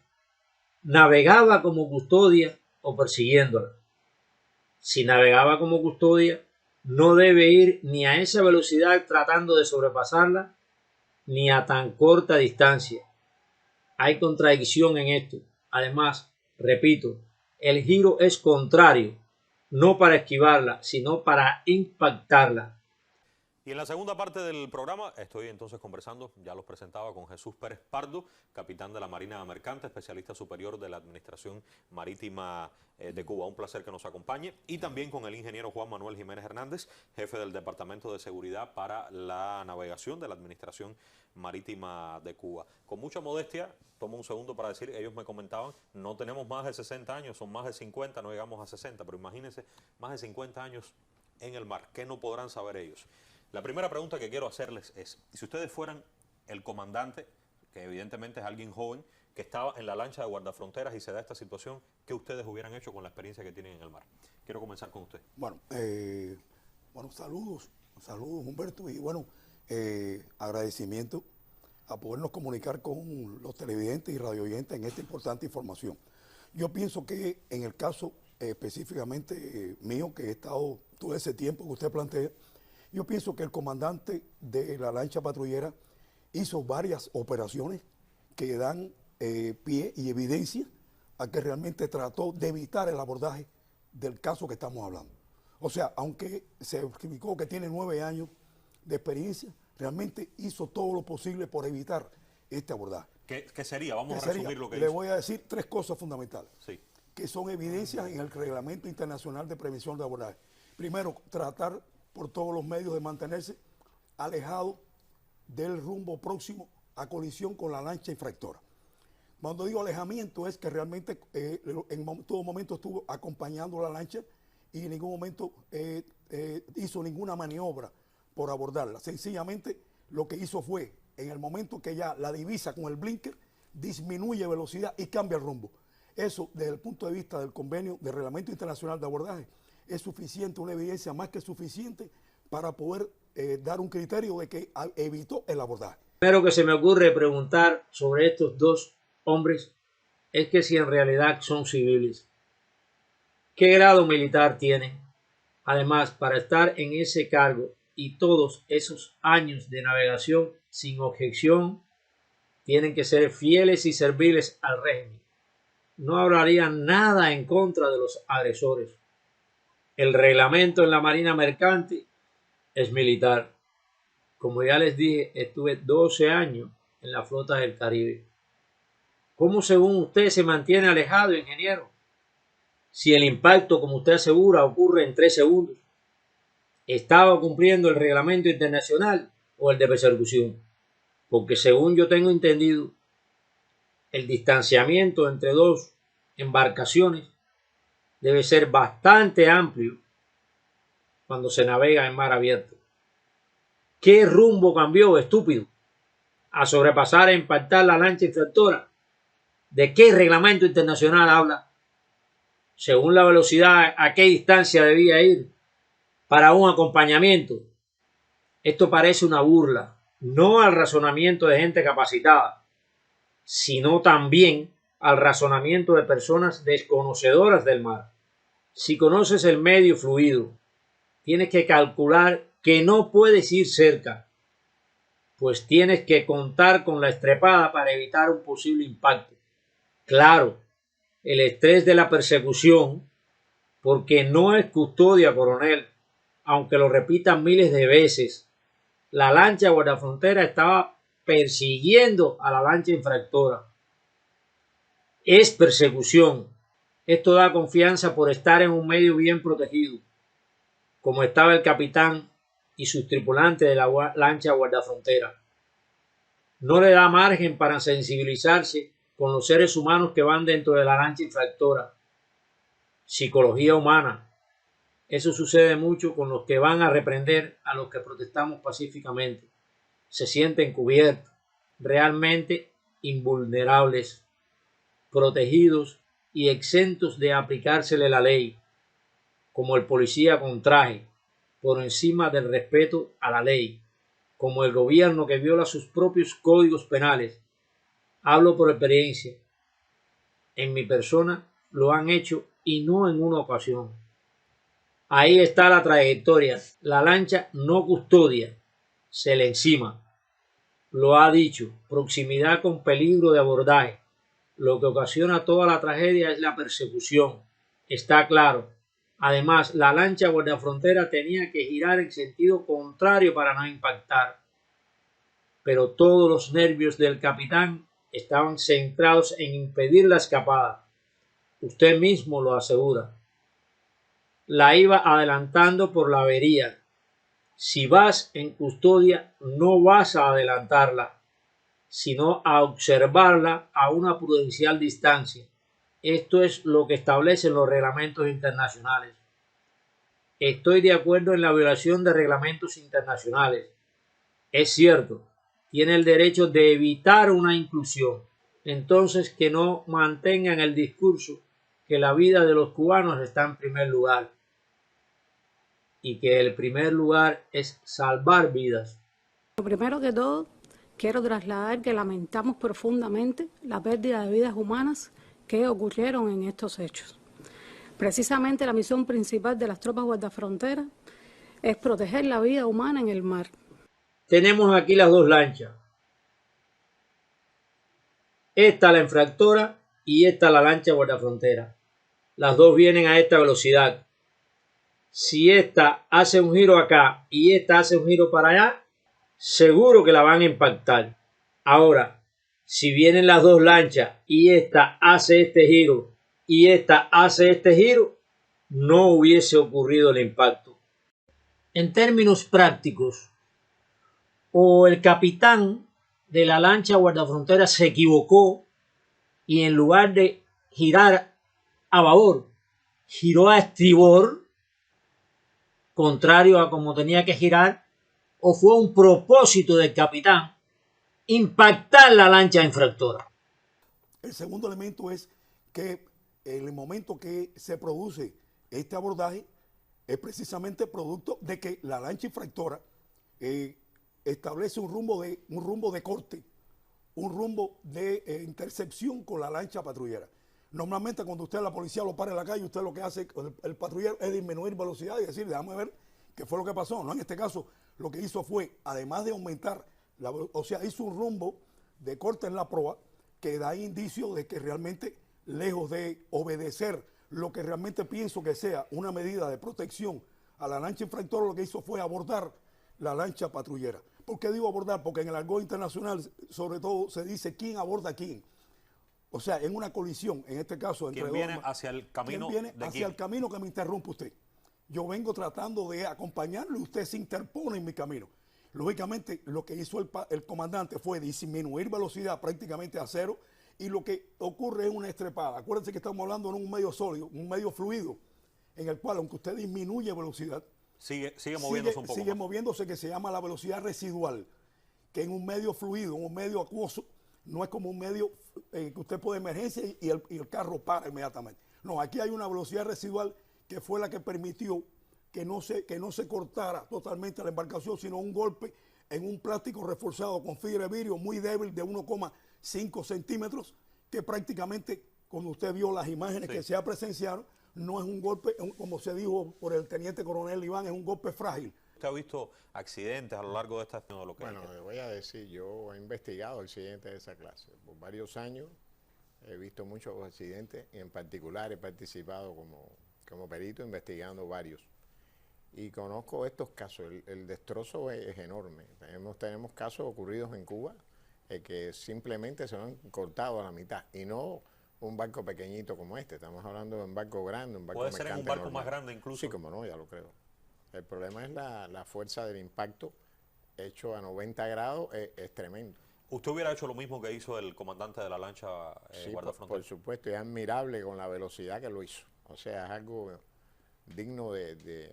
¿navegaba como custodia o persiguiéndola? Si navegaba como custodia, no debe ir ni a esa velocidad tratando de sobrepasarla, ni a tan corta distancia. Hay contradicción en esto. Además, repito, el giro es contrario, no para esquivarla, sino para impactarla. Y en la segunda parte del programa estoy entonces conversando, ya los presentaba, con Jesús Pérez Pardo, capitán de la Marina Mercante, especialista superior de la Administración Marítima de Cuba. Un placer que nos acompañe. Y también con el ingeniero Juan Manuel Jiménez Hernández, jefe del Departamento de Seguridad para la Navegación de la Administración Marítima de Cuba. Con mucha modestia, tomo un segundo para decir, ellos me comentaban, no tenemos más de 60 años, son más de 50, no llegamos a 60, pero imagínense, más de 50 años en el mar. ¿Qué no podrán saber ellos? La primera pregunta que quiero hacerles es, si ustedes fueran el comandante, que evidentemente es alguien joven, que estaba en la lancha de guardafronteras y se da esta situación, ¿qué ustedes hubieran hecho con la experiencia que tienen en el mar? Quiero comenzar con usted. Bueno, saludos Humberto, y bueno, agradecimiento a podernos comunicar con los televidentes y radioyentes en esta importante información. Yo pienso que en el caso específicamente mío, que he estado todo ese tiempo que usted plantea, yo pienso que el comandante de la lancha patrullera hizo varias operaciones que dan pie y evidencia a que realmente trató de evitar el abordaje del caso que estamos hablando. O sea, aunque se explicó que tiene 9 años de experiencia, realmente hizo todo lo posible por evitar este abordaje. ¿Qué sería? Vamos a resumir lo que hizo. Le voy a decir 3 cosas fundamentales, sí, que son evidencias en el Reglamento Internacional de Prevención de Abordaje. Primero, tratar por todos los medios de mantenerse alejado del rumbo próximo a colisión con la lancha infractora. Cuando digo alejamiento es que realmente en todo momento estuvo acompañando la lancha y en ningún momento hizo ninguna maniobra por abordarla. Sencillamente lo que hizo fue, en el momento que ya la divisa con el blinker, disminuye velocidad y cambia el rumbo. Eso, desde el punto de vista del convenio del Reglamento Internacional de Abordaje, es suficiente, una evidencia más que suficiente para poder dar un criterio de que evitó el abordaje. Primero que se me ocurre preguntar sobre estos 2 hombres es que si en realidad son civiles, ¿qué grado militar tienen? Además, para estar en ese cargo y todos esos años de navegación sin objeción, tienen que ser fieles y serviles al régimen. No hablarían nada en contra de los agresores. El reglamento en la Marina Mercante es militar. Como ya les dije, estuve 12 años en la flota del Caribe. ¿Cómo según usted se mantiene alejado, ingeniero? Si el impacto, como usted asegura, ocurre en 3 segundos. ¿Estaba cumpliendo el reglamento internacional o el de persecución? Porque según yo tengo entendido, el distanciamiento entre 2 embarcaciones debe ser bastante amplio cuando se navega en mar abierto. ¿Qué rumbo cambió, estúpido? A sobrepasar e impactar la lancha infractora. ¿De qué reglamento internacional habla? Según la velocidad, ¿a qué distancia debía ir para un acompañamiento? Esto parece una burla, no al razonamiento de gente capacitada, sino también al razonamiento de personas desconocedoras del mar. Si conoces el medio fluido, tienes que calcular que no puedes ir cerca, pues tienes que contar con la estrepada para evitar un posible impacto. Claro, el estrés de la persecución, porque no es custodia, coronel, aunque lo repitan miles de veces. La lancha guardafrontera estaba persiguiendo a la lancha infractora. Es persecución. Esto da confianza por estar en un medio bien protegido, como estaba el capitán y sus tripulantes de la lancha guardafrontera. No le da margen para sensibilizarse con los seres humanos que van dentro de la lancha infractora. Psicología humana. Eso sucede mucho con los que van a reprender a los que protestamos pacíficamente. Se sienten cubiertos, realmente invulnerables, protegidos y exentos de aplicársele la ley, como el policía con traje, por encima del respeto a la ley, como el gobierno que viola sus propios códigos penales. Hablo por experiencia. En mi persona lo han hecho y no en una ocasión. Ahí está la trayectoria. La lancha no custodia, se le encima. Lo ha dicho, proximidad con peligro de abordaje. Lo que ocasiona toda la tragedia es la persecución. Está claro. Además, la lancha guardafrontera tenía que girar en sentido contrario para no impactar. Pero todos los nervios del capitán estaban centrados en impedir la escapada. Usted mismo lo asegura. La iba adelantando por la avería. Si vas en custodia, no vas a adelantarla, sino a observarla a una prudencial distancia. Esto es lo que establecen los reglamentos internacionales. Estoy de acuerdo en la violación de reglamentos internacionales. Es cierto, tiene el derecho de evitar una inclusión. Entonces que no mantengan el discurso que la vida de los cubanos está en primer lugar y que el primer lugar es salvar vidas. Lo primero que todo, quiero trasladar que lamentamos profundamente la pérdida de vidas humanas que ocurrieron en estos hechos. Precisamente la misión principal de las tropas guardafronteras es proteger la vida humana en el mar. Tenemos aquí las dos lanchas. Esta la infractora y esta la lancha guardafrontera. Las dos vienen a esta velocidad. Si esta hace un giro acá y esta hace un giro para allá, seguro que la van a impactar. Ahora, si vienen las dos lanchas y esta hace este giro y esta hace este giro, no hubiese ocurrido el impacto. En términos prácticos, o el capitán de la lancha guardafrontera se equivocó y en lugar de girar a babor, giró a estribor, contrario a como tenía que girar, o fue un propósito del capitán impactar la lancha infractora. El segundo elemento es que en el momento que se produce este abordaje es precisamente producto de que la lancha infractora establece un rumbo de corte, un rumbo de intercepción con la lancha patrullera. Normalmente cuando usted a la policía lo para en la calle, usted lo que hace, el patrullero, es disminuir velocidad y decir, déjame ver qué fue lo que pasó. No, en este caso lo que hizo fue, además de aumentar, hizo un rumbo de corte en la proa que da indicio de que realmente, lejos de obedecer lo que realmente pienso que sea una medida de protección a la lancha infractora, lo que hizo fue abordar la lancha patrullera. ¿Por qué digo abordar? Porque en el argot internacional, sobre todo, se dice quién aborda a quién. O sea, en una colisión, en este caso, entre ¿Quién viene hacia el camino? ¿Quién viene hacia el camino que me interrumpe usted? Yo vengo tratando de acompañarlo y usted se interpone en mi camino. Lógicamente, lo que hizo el comandante fue disminuir velocidad prácticamente a cero y lo que ocurre es una estrepada. Acuérdense que estamos hablando de un medio sólido, un medio fluido, en el cual, aunque usted disminuye velocidad, sigue moviéndose un poco sigue más. moviéndose, que se llama la velocidad residual, que en un medio fluido, un medio acuoso, no es como un medio que usted puede emergencia y el carro para inmediatamente. No, aquí hay una velocidad residual que fue la que permitió que no se cortara totalmente la embarcación, sino un golpe en un plástico reforzado con fibra de vidrio muy débil de 1,5 centímetros, que prácticamente, cuando usted vio las imágenes que se ha presenciado, no es un golpe, como se dijo por el teniente coronel Iván, es un golpe frágil. ¿Usted ha visto accidentes a lo largo de esta tecnología? Bueno, le voy a decir, yo he investigado accidentes de esa clase. Por varios años he visto muchos accidentes y en particular he participado como perito investigando varios. Y conozco estos casos, el destrozo es enorme. Tenemos casos ocurridos en Cuba que simplemente se han cortado a la mitad y no un barco pequeñito como este. Estamos hablando de un barco grande, un barco ¿Puede ser en un barco normal. más grande incluso? Sí, como no, ya lo creo. El problema es la fuerza del impacto hecho a 90 grados, es tremendo. ¿Usted hubiera hecho lo mismo que hizo el comandante de la lancha Sí, guardafrontera? por supuesto, es admirable con la velocidad que lo hizo. O sea, es algo digno de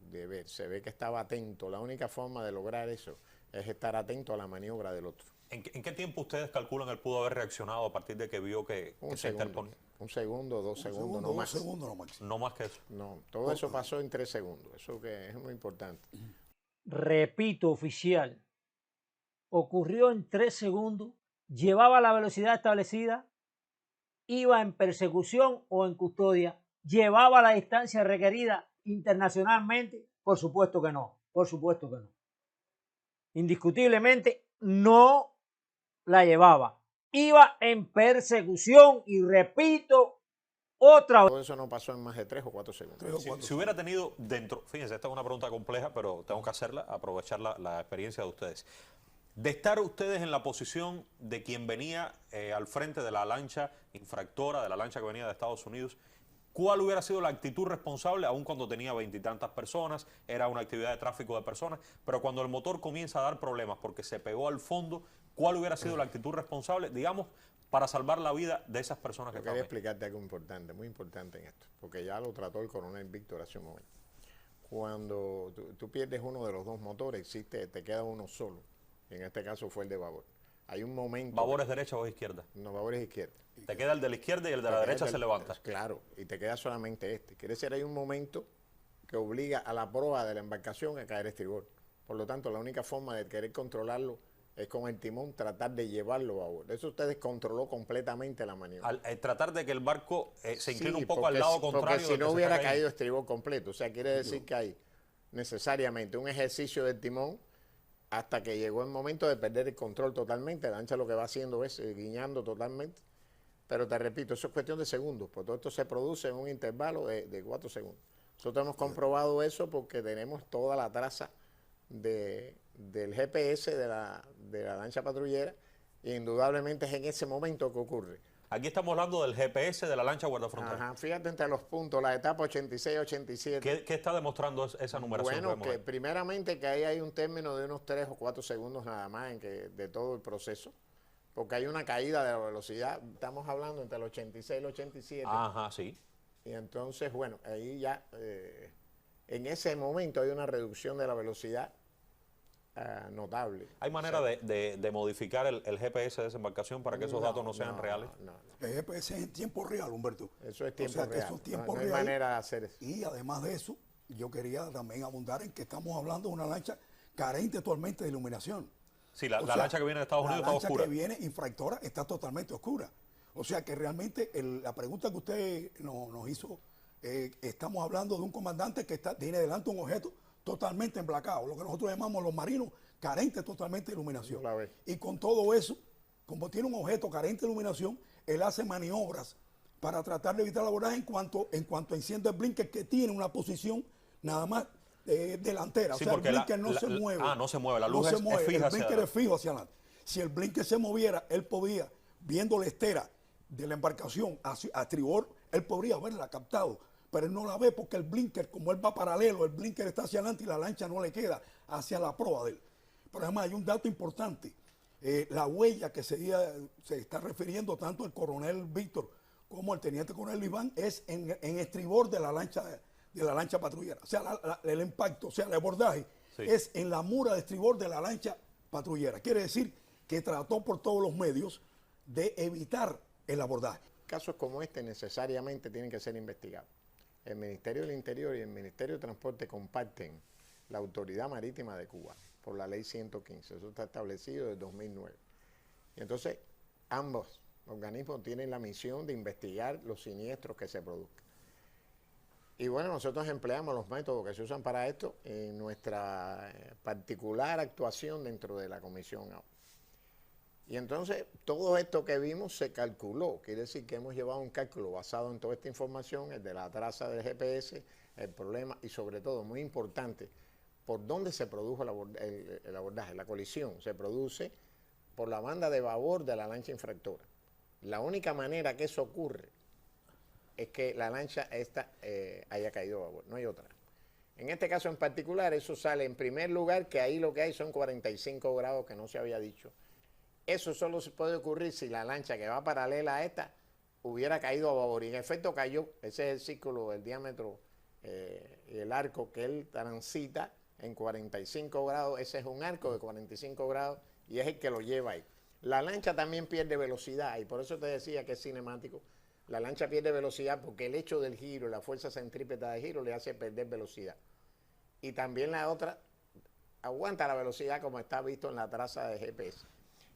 ver. Se ve que estaba atento. La única forma de lograr eso es estar atento a la maniobra del otro. ¿En qué tiempo ustedes calculan él pudo haber reaccionado a partir de que vio que se interponía? Un segundo, dos segundos, no más. No más que eso. No, todo eso pasó en 3 segundos. Eso que es muy importante. Repito, oficial, ocurrió en 3 segundos, llevaba la velocidad establecida, iba en persecución o en custodia, llevaba la distancia requerida internacionalmente. Por supuesto que no, por supuesto que no. Indiscutiblemente no la llevaba. Iba en persecución y repito, otra. Todo eso no pasó en más de 3 o 4 segundos. Si hubiera tenido dentro, fíjense, esta es una pregunta compleja, pero tengo que hacerla, aprovechar la experiencia de ustedes. De estar ustedes en la posición de quien venía al frente de la lancha infractora, de la lancha que venía de Estados Unidos, ¿cuál hubiera sido la actitud responsable, aun cuando tenía 20 y tantas personas, era una actividad de tráfico de personas, pero cuando el motor comienza a dar problemas porque se pegó al fondo, ¿cuál hubiera sido la actitud responsable, digamos, para salvar la vida de esas personas que estaban ahí? Quería explicarte algo importante, muy importante en esto, porque ya lo trató el coronel Víctor hace un momento. Cuando tú pierdes uno de los dos motores, te queda uno solo. En este caso fue el de babor. Hay un momento... ¿Babor es derecha o izquierda? No, babor es izquierda. Te queda el de la izquierda y el de la derecha se levanta. Claro, y te queda solamente este. Quiere decir, hay un momento que obliga a la proa de la embarcación a caer estribor. Por lo tanto, la única forma de querer controlarlo es con el timón tratar de llevarlo a babor. Eso usted descontroló completamente la maniobra. Al tratar de que el barco se incline un poco al lado contrario. Porque si no hubiera caído estribor completo. O sea, quiere decir que hay necesariamente un ejercicio del timón hasta que llegó el momento de perder el control totalmente. La lancha lo que va haciendo es guiñando totalmente. Pero te repito, eso es cuestión de segundos, porque todo esto se produce en un intervalo de 4 segundos. Nosotros hemos comprobado eso porque tenemos toda la traza del GPS de la lancha patrullera, y indudablemente es en ese momento que ocurre. Aquí estamos hablando del GPS de la lancha guardafrontera. Ajá, fíjate entre los puntos, la etapa 86-87. ¿Qué está demostrando esa numeración? Bueno, que primeramente que ahí hay un término de unos 3 o 4 segundos nada más de todo el proceso, porque hay una caída de la velocidad. Estamos hablando entre el 86 y el 87. Ajá, sí. Y entonces, bueno, ahí ya, en ese momento hay una reducción de la velocidad notable. ¿Hay manera de modificar el GPS de esa embarcación para que esos datos no sean reales? No. El GPS es en tiempo real, Humberto. Eso es tiempo real. Eso es tiempo real. No hay manera de hacer eso. Y además de eso, yo quería también abundar en que estamos hablando de una lancha carente actualmente de iluminación. Sí, la lancha que viene de Estados Unidos está oscura. La lancha que viene infractora está totalmente oscura. O sea que realmente la pregunta que usted nos hizo, estamos hablando de un comandante que tiene delante un objeto totalmente emblacado, lo que nosotros llamamos los marinos carentes totalmente de iluminación. Y con todo eso, como tiene un objeto carente de iluminación, él hace maniobras para tratar de evitar el abordaje en cuanto enciende el blinker, que tiene una posición nada más delantera. Sí, o sea, el blinker no se mueve. No se mueve, la luz es fija. El blinker es fijo hacia adelante. Si el blinker se moviera, él podía, viendo la estera de la embarcación a estribor, él podría haberla captado, pero él no la ve porque el blinker, como él va paralelo, el blinker está hacia adelante y la lancha no le queda hacia la proa de él. Pero además hay un dato importante, la huella que se está refiriendo tanto el coronel Víctor como el teniente coronel Iván es en estribor de la lancha patrullera. O sea, el impacto, o sea, el abordaje es en la mura de estribor de la lancha patrullera. Quiere decir que trató por todos los medios de evitar el abordaje. Casos como este necesariamente tienen que ser investigados. El Ministerio del Interior y el Ministerio de Transporte comparten la Autoridad Marítima de Cuba por la Ley 115. Eso está establecido desde 2009. Y entonces ambos organismos tienen la misión de investigar los siniestros que se produzcan. Y bueno, nosotros empleamos los métodos que se usan para esto en nuestra particular actuación dentro de la Comisión AO. Y entonces todo esto que vimos se calculó, quiere decir que hemos llevado un cálculo basado en toda esta información, el de la traza del GPS, el problema y sobre todo, muy importante, por dónde se produjo el abordaje, la colisión. Se produce por la banda de babor de la lancha infractora. La única manera que eso ocurre es que la lancha esta haya caído a babor, no hay otra. En este caso en particular, eso sale en primer lugar, que ahí lo que hay son 45 grados que no se había dicho. Eso solo se puede ocurrir si la lancha que va paralela a esta hubiera caído a babor. Y en efecto cayó. Ese es el círculo, el diámetro y el arco que él transita en 45 grados. Ese es un arco de 45 grados y es el que lo lleva ahí. La lancha también pierde velocidad y por eso te decía que es cinemático. La lancha pierde velocidad porque el hecho del giro y la fuerza centrípeta de giro le hace perder velocidad. Y también la otra aguanta la velocidad como está visto en la traza de GPS.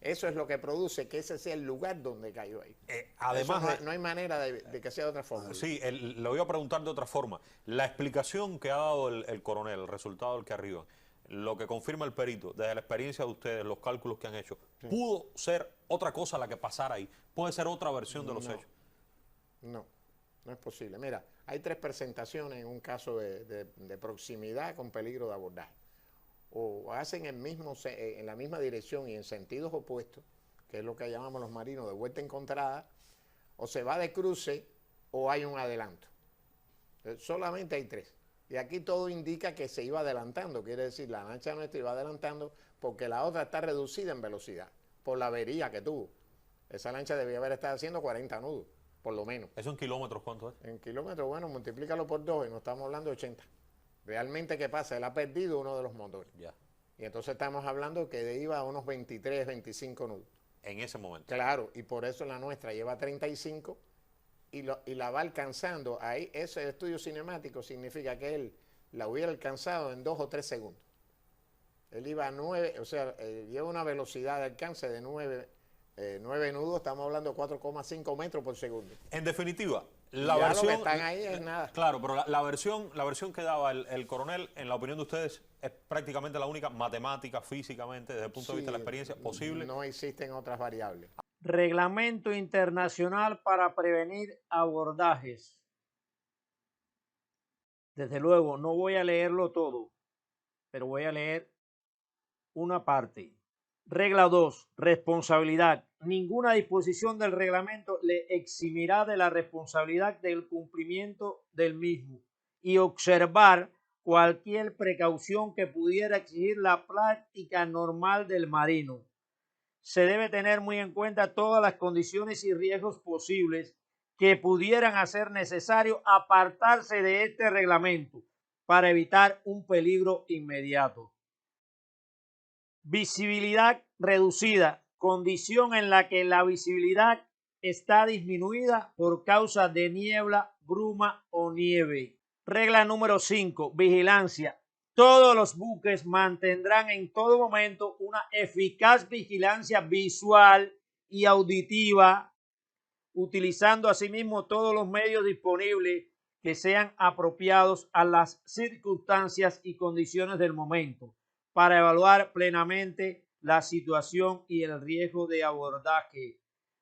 Eso es lo que produce que ese sea el lugar donde cayó ahí. Además, no hay manera de que sea de otra forma. Sí, le voy a preguntar de otra forma. La explicación que ha dado el coronel, el resultado del que arriba, lo que confirma el perito, desde la experiencia de ustedes, los cálculos que han hecho, ¿pudo ser otra cosa la que pasara ahí? ¿Puede ser otra versión de los hechos? No. No es posible. Mira, hay 3 presentaciones en un caso de proximidad con peligro de abordaje. O hacen en la misma dirección y en sentidos opuestos, que es lo que llamamos los marinos de vuelta encontrada, o se va de cruce o hay un adelanto. Solamente hay 3. Y aquí todo indica que se iba adelantando, quiere decir, la lancha nuestra iba adelantando porque la otra está reducida en velocidad, por la avería que tuvo. Esa lancha debía haber estado haciendo 40 nudos, por lo menos. ¿Eso en kilómetros cuánto es? En kilómetros, bueno, multiplícalo por 2 y no estamos hablando de 80. Realmente, ¿qué pasa? Él ha perdido uno de los motores. Ya. Y entonces estamos hablando que iba a unos 23, 25 nudos. En ese momento. Claro, y por eso la nuestra lleva 35 y la va alcanzando. Ahí ese estudio cinemático significa que él la hubiera alcanzado en 2 o 3 segundos. Él iba a 9, o sea, lleva una velocidad de alcance de 9 nudos, estamos hablando de 4,5 metros por segundo. En definitiva, la ya versión... lo que están ahí es nada. Claro, pero la versión que daba el coronel, en la opinión de ustedes, es prácticamente la única matemática, físicamente, desde el punto de vista de la experiencia, posible. No existen otras variables. Reglamento internacional para prevenir abordajes. Desde luego, no voy a leerlo todo, pero voy a leer una parte. Regla 2. Responsabilidad. Ninguna disposición del reglamento le eximirá de la responsabilidad del cumplimiento del mismo y observar cualquier precaución que pudiera exigir la práctica normal del marino. Se debe tener muy en cuenta todas las condiciones y riesgos posibles que pudieran hacer necesario apartarse de este reglamento para evitar un peligro inmediato. Visibilidad reducida, condición en la que la visibilidad está disminuida por causa de niebla, bruma o nieve. Regla número 5. Vigilancia. Todos los buques mantendrán en todo momento una eficaz vigilancia visual y auditiva, utilizando asimismo todos los medios disponibles que sean apropiados a las circunstancias y condiciones del momento, para evaluar plenamente la situación y el riesgo de abordaje.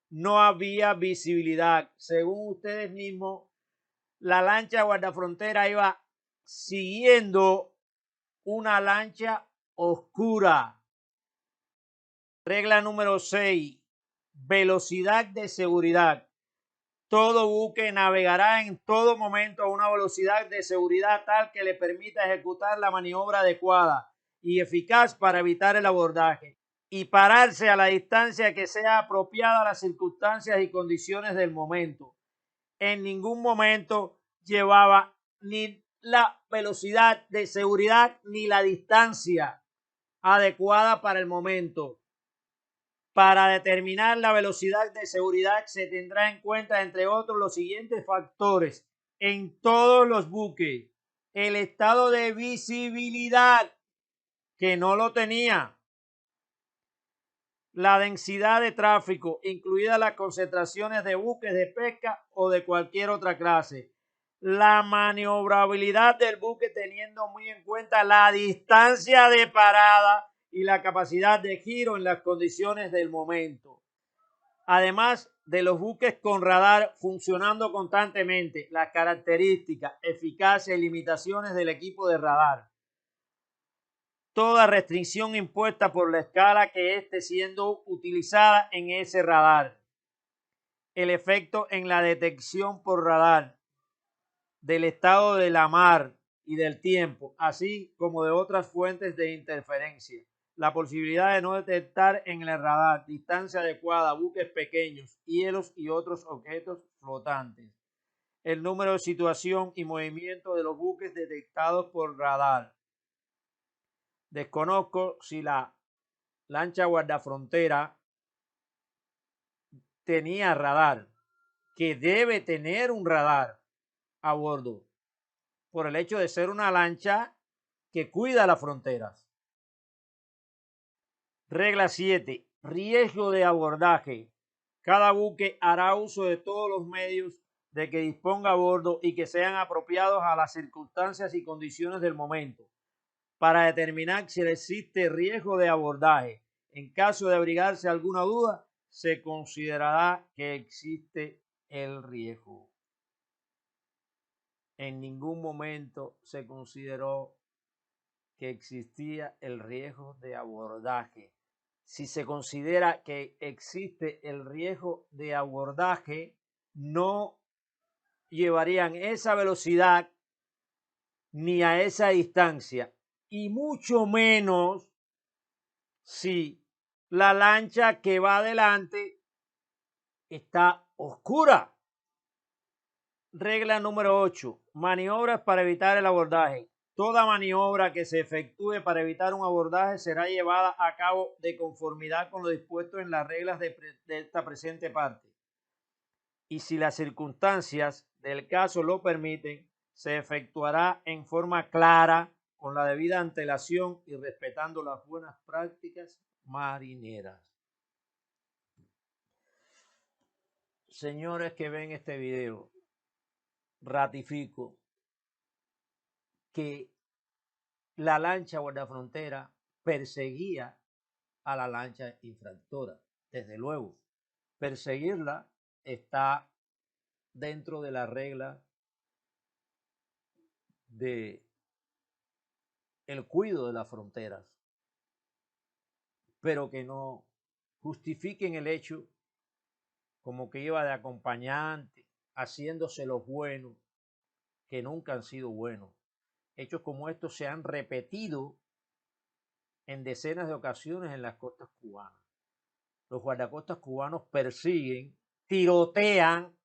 No había visibilidad. Según ustedes mismos, la lancha guardafrontera iba siguiendo una lancha oscura. Regla número 6. Velocidad de seguridad. Todo buque navegará en todo momento a una velocidad de seguridad tal que le permita ejecutar la maniobra adecuada y eficaz para evitar el abordaje y pararse a la distancia que sea apropiada a las circunstancias y condiciones del momento. En ningún momento llevaba ni la velocidad de seguridad ni la distancia adecuada para el momento. Para determinar la velocidad de seguridad se tendrá en cuenta, entre otros, los siguientes factores en todos los buques: el estado de visibilidad, que no lo tenía, la densidad de tráfico, incluidas las concentraciones de buques de pesca o de cualquier otra clase, la maniobrabilidad del buque teniendo muy en cuenta la distancia de parada y la capacidad de giro en las condiciones del momento. Además de los buques con radar funcionando constantemente, las características, eficacia y limitaciones del equipo de radar. Toda restricción impuesta por la escala que esté siendo utilizada en ese radar. El efecto en la detección por radar del estado de la mar y del tiempo, así como de otras fuentes de interferencia. La posibilidad de no detectar en el radar distancia adecuada, buques pequeños, hielos y otros objetos flotantes. El número de situación y movimiento de los buques detectados por radar. Desconozco si la lancha guardafrontera tenía radar, que debe tener un radar a bordo, por el hecho de ser una lancha que cuida las fronteras. Regla 7. Riesgo de abordaje. Cada buque hará uso de todos los medios de que disponga a bordo y que sean apropiados a las circunstancias y condiciones del momento, para determinar si existe riesgo de abordaje. En caso de abrigarse alguna duda, se considerará que existe el riesgo. en ningún momento se consideró que existía el riesgo de abordaje. Si se considera que existe el riesgo de abordaje, no llevarían esa velocidad ni a esa distancia, y mucho menos si la lancha que va adelante está oscura. Regla número 8. Maniobras para evitar el abordaje. Toda maniobra que se efectúe para evitar un abordaje será llevada a cabo de conformidad con lo dispuesto en las reglas de esta presente parte. Y si las circunstancias del caso lo permiten, se efectuará en forma clara, con la debida antelación y respetando las buenas prácticas marineras. Señores que ven este video, ratifico que la lancha guardafrontera perseguía a la lancha infractora. Desde luego, perseguirla está dentro de la regla de el cuidado de las fronteras, pero que no justifiquen el hecho como que iba de acompañante, haciéndose los buenos, que nunca han sido buenos. Hechos como estos se han repetido en decenas de ocasiones en las costas cubanas. Los guardacostas cubanos persiguen, tirotean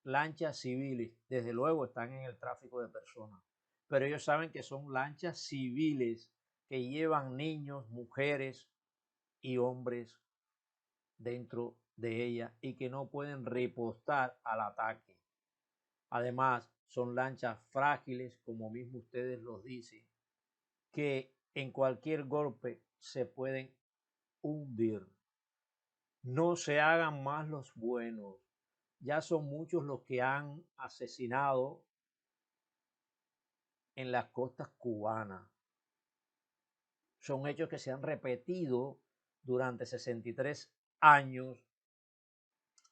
lanchas civiles. Desde luego están en el tráfico de personas, pero ellos saben que son lanchas civiles que llevan niños, mujeres y hombres dentro de ellas y que no pueden ripostar al ataque. Además, son lanchas frágiles, como mismo ustedes los dicen, que en cualquier golpe se pueden hundir. No se hagan más los buenos. Ya son muchos los que han asesinado en las costas cubanas. Son hechos que se han repetido durante 63 años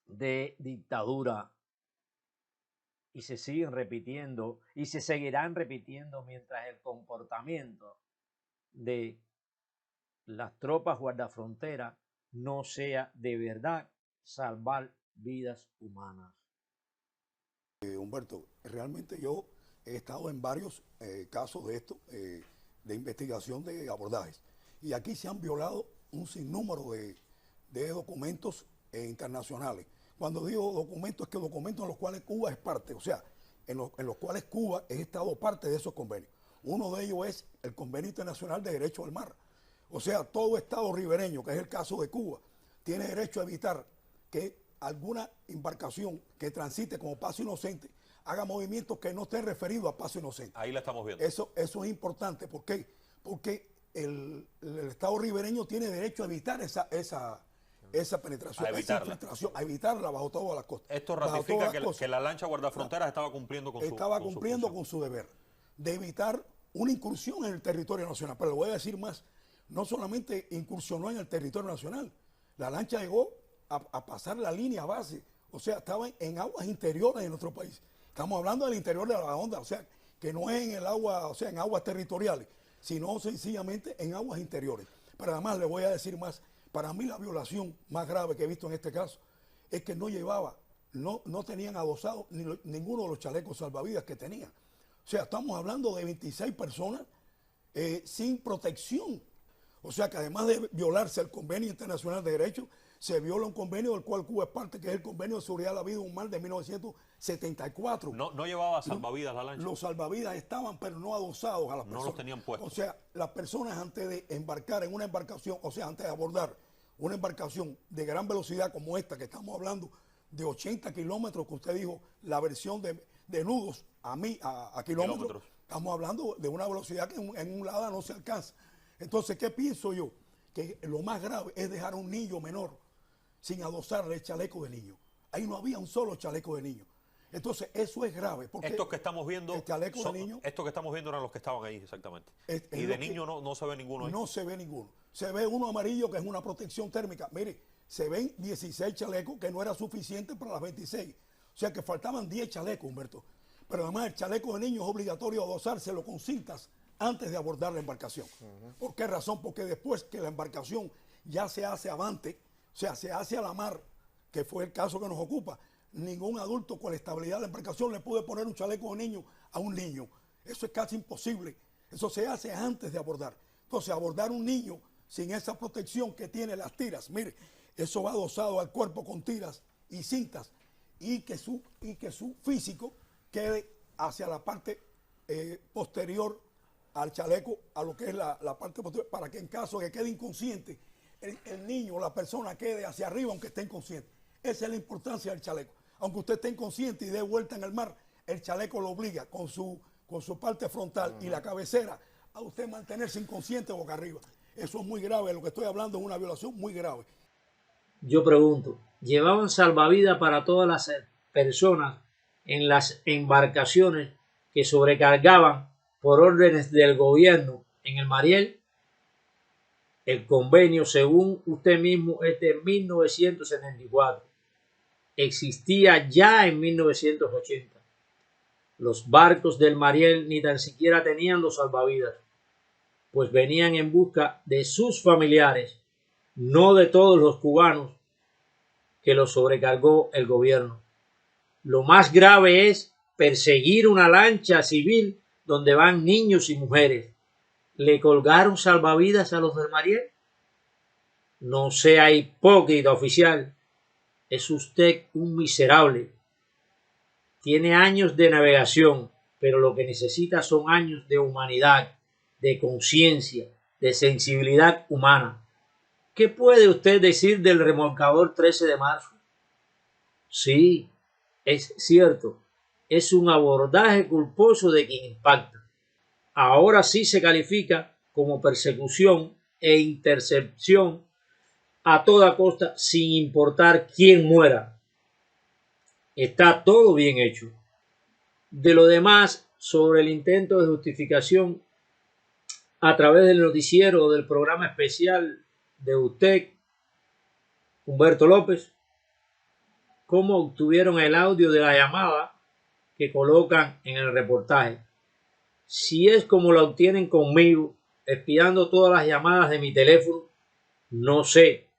de dictadura y se siguen repitiendo y se seguirán repitiendo mientras el comportamiento de las tropas guardafronteras no sea de verdad salvar vidas humanas. Humberto, realmente yo he estado en varios casos de esto, de investigación de abordajes, y aquí se han violado un sinnúmero de documentos internacionales. Cuando digo documentos, es que documentos en los cuales Cuba es parte, o sea, en los cuales Cuba es estado parte de esos convenios. Uno de ellos es el Convenio Internacional de Derecho al Mar. O sea, todo estado ribereño, que es el caso de Cuba, tiene derecho a evitar que alguna embarcación que transite como paso inocente haga movimientos que no estén referidos a paso inocente. Ahí la estamos viendo. Eso es importante. ¿Por qué? Porque el estado ribereño tiene derecho a evitar esa penetración, esa infiltración, a evitarla bajo todas las costas. Esto ratifica que la lancha guardafronteras estaba cumpliendo con su deber de evitar una incursión en el territorio nacional. Pero le voy a decir más, no solamente incursionó en el territorio nacional, la lancha llegó a pasar la línea base, o sea, estaba en aguas interiores de nuestro país. Estamos hablando del interior de la onda, o sea, que no es en el agua, o sea, en aguas territoriales, sino sencillamente en aguas interiores. Pero además le voy a decir más, para mí la violación más grave que he visto en este caso es que no tenían adosados ninguno de los chalecos salvavidas que tenían. O sea, estamos hablando de 26 personas sin protección. O sea que además de violarse el Convenio Internacional de Derecho, se viola un convenio del cual Cuba es parte, que es el Convenio de Seguridad de la Vida Humana de 1974. No llevaba salvavidas la lancha. Los salvavidas estaban, pero no adosados a las personas. No los tenían puestos. O sea, las personas antes de embarcar en una embarcación, o sea, antes de abordar una embarcación de gran velocidad como esta, que estamos hablando de 80 kilómetros, que usted dijo, la versión de nudos a kilómetros, estamos hablando de una velocidad que en un lado no se alcanza. Entonces, ¿qué pienso yo? Que lo más grave es dejar a un niño menor sin adosarle el chaleco de niño. Ahí no había un solo chaleco de niño. Entonces, eso es grave. Porque estos que estamos viendo, de niño, estos que estamos viendo eran los que estaban ahí, exactamente. Y de niño no se ve ninguno ahí. No se ve ninguno. Se ve uno amarillo que es una protección térmica. Mire, se ven 16 chalecos que no era suficiente para las 26. O sea que faltaban 10 chalecos, Humberto. Pero además el chaleco de niño es obligatorio adosárselo con cintas antes de abordar la embarcación. ¿Por qué razón? Porque después que la embarcación ya se hace avante, o sea, se hace a la mar, que fue el caso que nos ocupa, ningún adulto con la estabilidad de la embarcación le puede poner un chaleco de niño a un niño. Eso es casi imposible. Eso se hace antes de abordar. Entonces, abordar un niño sin esa protección que tiene las tiras, mire, eso va adosado al cuerpo con tiras y cintas y que su físico quede hacia la parte posterior al chaleco, a lo que es la parte posterior, para que en caso de que quede inconsciente, el niño o la persona quede hacia arriba aunque esté inconsciente. Esa es la importancia del chaleco. Aunque usted esté inconsciente y dé vuelta en el mar, el chaleco lo obliga con su parte frontal y la cabecera a usted mantenerse inconsciente boca arriba. Eso es muy grave, lo que estoy hablando es una violación muy grave. Yo pregunto, ¿llevaban salvavidas para todas las personas en las embarcaciones que sobrecargaban por órdenes del gobierno en el Mariel? El convenio, según usted mismo, es de 1974. Existía ya en 1980. Los barcos del Mariel ni tan siquiera tenían los salvavidas, pues venían en busca de sus familiares, no de todos los cubanos que los sobrecargó el gobierno. Lo más grave es perseguir una lancha civil donde van niños y mujeres. ¿Le colgaron salvavidas a los del Mariel? No sea hipócrita, oficial. Es usted un miserable. Tiene años de navegación, pero lo que necesita son años de humanidad, de conciencia, de sensibilidad humana. ¿Qué puede usted decir del remolcador 13 de marzo? Sí, es cierto, es un abordaje culposo de quien impacta. Ahora sí se califica como persecución e intercepción a toda costa sin importar quién muera. Está todo bien hecho. De lo demás, sobre el intento de justificación a través del noticiero o del programa especial de usted, Humberto López, ¿cómo obtuvieron el audio de la llamada que colocan en el reportaje? Si es como la obtienen conmigo, espiando todas las llamadas de mi teléfono, no sé.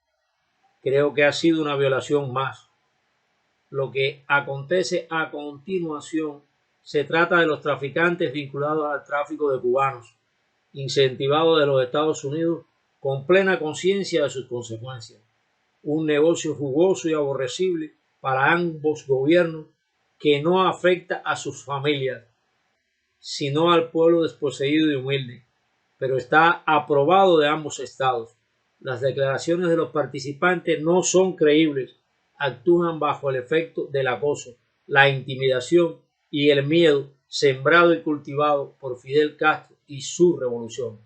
Creo que ha sido una violación más. Lo que acontece a continuación se trata de los traficantes vinculados al tráfico de cubanos, incentivados de los Estados Unidos con plena conciencia de sus consecuencias. Un negocio jugoso y aborrecible para ambos gobiernos que no afecta a sus familias, sino al pueblo desposeído y humilde, pero está aprobado de ambos estados. Las declaraciones de los participantes no son creíbles, actúan bajo el efecto del acoso, la intimidación y el miedo sembrado y cultivado por Fidel Castro y su revolución.